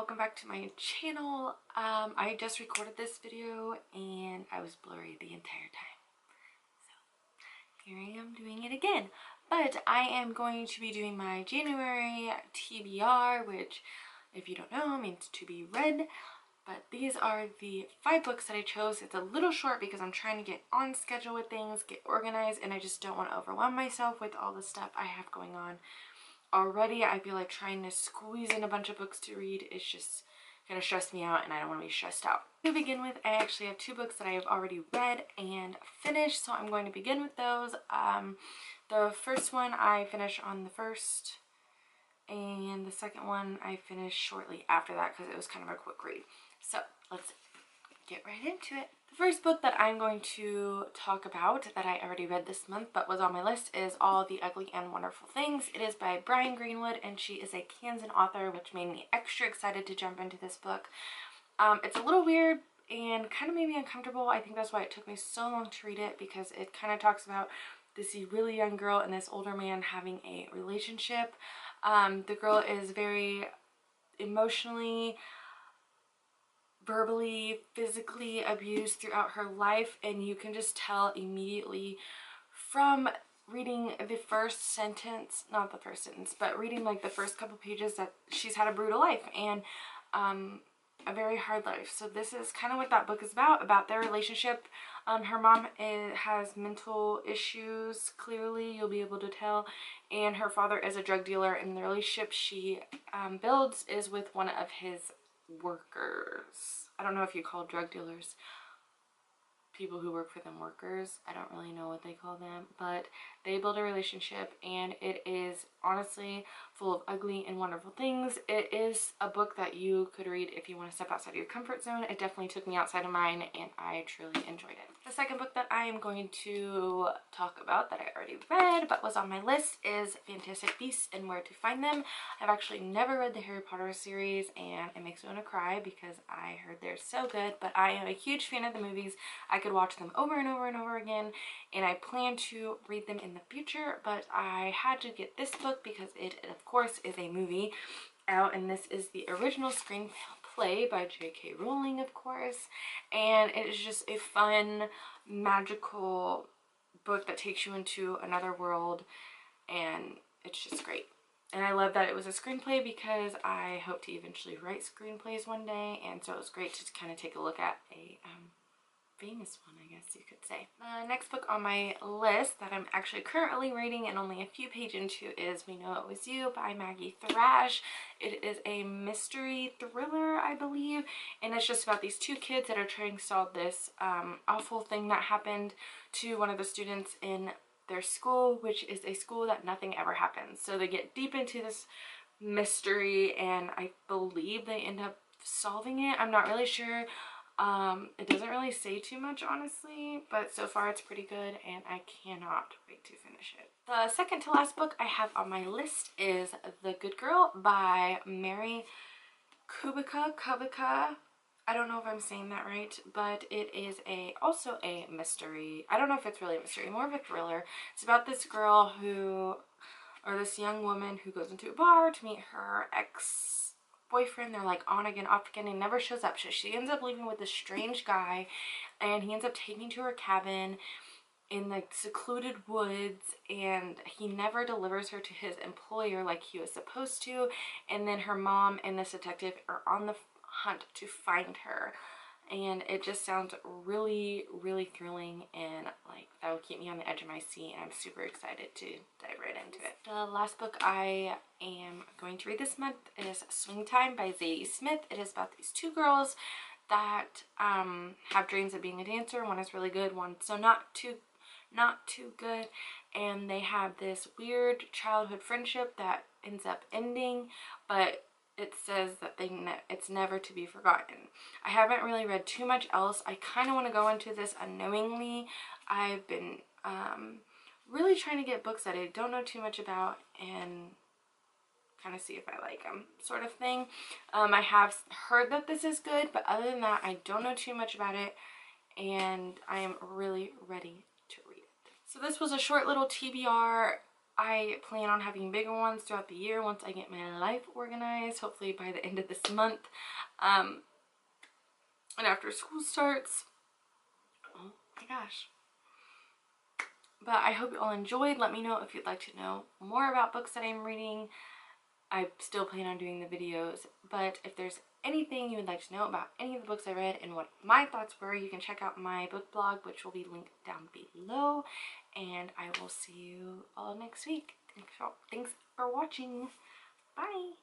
welcome back to my channel. I just recorded this video and I was blurry the entire time, so here I am doing it again. But I am going to be doing my January TBR, which, if you don't know, means to be read. But these are the 5 books that I chose. It's a little short because I'm trying to get on schedule with things, get organized, and I just don't want to overwhelm myself with all the stuff I have going on already. I feel like trying to squeeze in a bunch of books to read is just gonna stress me out, and I don't want to be stressed out. To begin with, I actually have 2 books that I have already read and finished, so I'm going to begin with those. The first one I finished on the 1st, and the second one I finished shortly after that because it was kind of a quick read. So let's get right into it. The first book that I'm going to talk about that I already read this month but was on my list is All the Ugly and Wonderful Things. It is by Brian Greenwood, and she is a Kansan author, which made me extra excited to jump into this book. It's a little weird and kind of made me uncomfortable. I think that's why it took me so long to read it, because it kind of talks about this really young girl and this older man having a relationship. The girl is very emotionally, verbally, physically abused throughout her life, and you can just tell immediately from reading the first sentence, not the first sentence, but reading like the first couple pages, that she's had a brutal life and a very hard life. So this is kind of what that book is about their relationship. Her mom has mental issues, clearly, you'll be able to tell, and her father is a drug dealer, and the relationship she builds is with one of his workers. I don't know if you call drug dealers people who work for them workers. I don't really know what they call them, but they build a relationship, and it is honestly full of ugly and wonderful things. It is a book that you could read if you want to step outside of your comfort zone. It definitely took me outside of mine, and I truly enjoyed it. The second book that I am going to talk about that I already read but was on my list is Fantastic Beasts and Where to Find Them. I've actually never read the Harry Potter series, and it makes me want to cry because I heard they're so good, but I am a huge fan of the movies. I could watch them over and over and over again, and I plan to read them in the future, but I had to get this book because it, of course, is a movie out, and this is the original screenplay by J.K. Rowling, of course, and it is just a fun, magical book that takes you into another world, and it's just great. And I love that it was a screenplay because I hope to eventually write screenplays one day, and so it was great to kind of take a look at a famous one, I guess you could say. The next book on my list that I'm actually currently reading and only a few pages into is We Know It Was You by Maggie Thrash. It is a mystery thriller, I believe, and it's just about these 2 kids that are trying to solve this awful thing that happened to one of the students in their school, which is a school that nothing ever happens. So they get deep into this mystery, and I believe they end up solving it. I'm not really sure. It doesn't really say too much, honestly, but so far it's pretty good, and I cannot wait to finish it. The second to last book I have on my list is The Good Girl by Mary Kubica. I don't know if I'm saying that right, but it is also a mystery. I don't know if it's really a mystery, more of a thriller. It's about this girl this young woman who goes into a bar to meet her ex-boyfriend. They're like on again, off again, and never shows up. So she ends up leaving with this strange guy, and he ends up taking to her cabin in the secluded woods, and he never delivers her to his employer like he was supposed to. And then her mom and this detective are on the hunt to find her, and it just sounds really, really thrilling, and like that will keep me on the edge of my seat, and I'm super excited to dive right into it. The last book I am going to read this month is Swing Time by Zadie Smith. It is about these 2 girls that have dreams of being a dancer. One is really good, one so not too good, and they have this weird childhood friendship that ends up ending, but it says that it's never to be forgotten. I haven't really read too much else. I kind of want to go into this unknowingly. I've been really trying to get books that I don't know too much about and kind of see if I like them, sort of thing. I have heard that this is good, but other than that, I don't know too much about it, and I am really ready to read it. So this was a short little TBR I plan on having bigger ones throughout the year once I get my life organized, hopefully by the end of this month. And after school starts. Oh my gosh. But I hope you all enjoyed. Let me know if you'd like to know more about books that I'm reading. I still plan on doing the videos, but if there's anything you would like to know about any of the books I read and what my thoughts were, you can check out my book blog, which will be linked down below, and I will see you all next week. Thanks for watching. Bye!